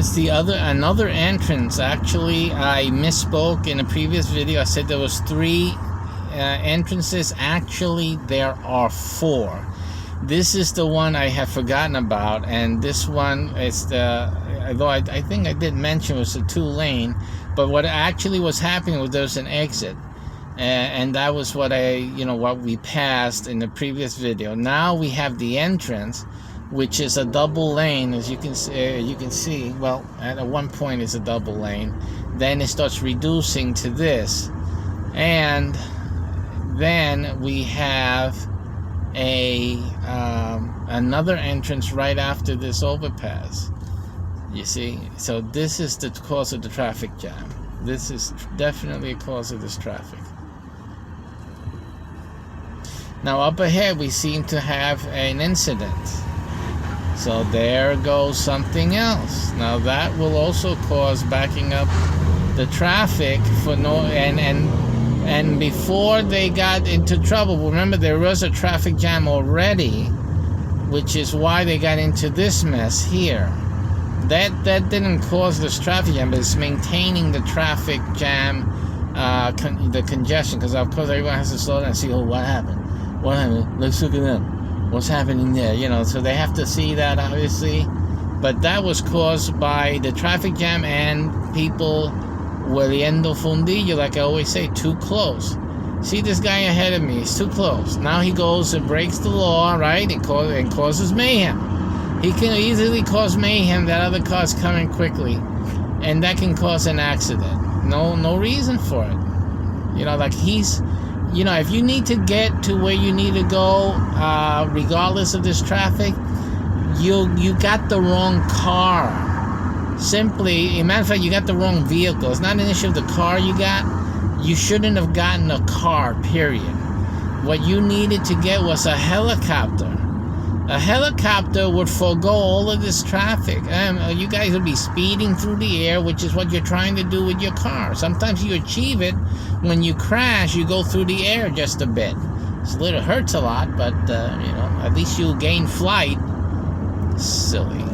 It's another entrance. Actually, I misspoke in a previous video. I said there was 3 entrances. Actually, there are 4. This is the one I have forgotten about, and this one is although I think I did mention it was a 2-lane, but what actually was happening was there's an exit, and that was what what we passed in the previous video. Now we have the entrance, which is a double lane, as you can see. Well, at one point it's a double lane, then it starts reducing to this, and then we have another entrance right after this overpass. You see, so this is the cause of the traffic jam. This is definitely a cause of this traffic. Now up ahead we seem to have an incident. So there goes something else. Now that will also cause backing up the traffic for and before they got into trouble, remember there was a traffic jam already, which is why they got into this mess here. That didn't cause this traffic jam, but it's maintaining the traffic jam, the congestion, because of course everyone has to slow down and see, oh, what happened? What happened? Let's look at them. What's happening there? So they have to see that, obviously. But that was caused by the traffic jam and people hueliendo fundillo, like I always say, too close. See this guy ahead of me, he's too close. Now he goes and breaks the law, right? And causes mayhem. He can easily cause mayhem, that other car's coming quickly, and that can cause an accident. No reason for it. Like he's, if you need to get to where you need to go, regardless of this traffic, you got the wrong car. Simply, as a matter of fact, you got the wrong vehicle. It's not an issue of the car you got. You shouldn't have gotten a car, period. What you needed to get was a helicopter. A helicopter would forego all of this traffic. You guys would be speeding through the air, which is what you're trying to do with your car. Sometimes you achieve it. When you crash, you go through the air just a bit. It hurts a lot, but, at least you gain flight. Silly.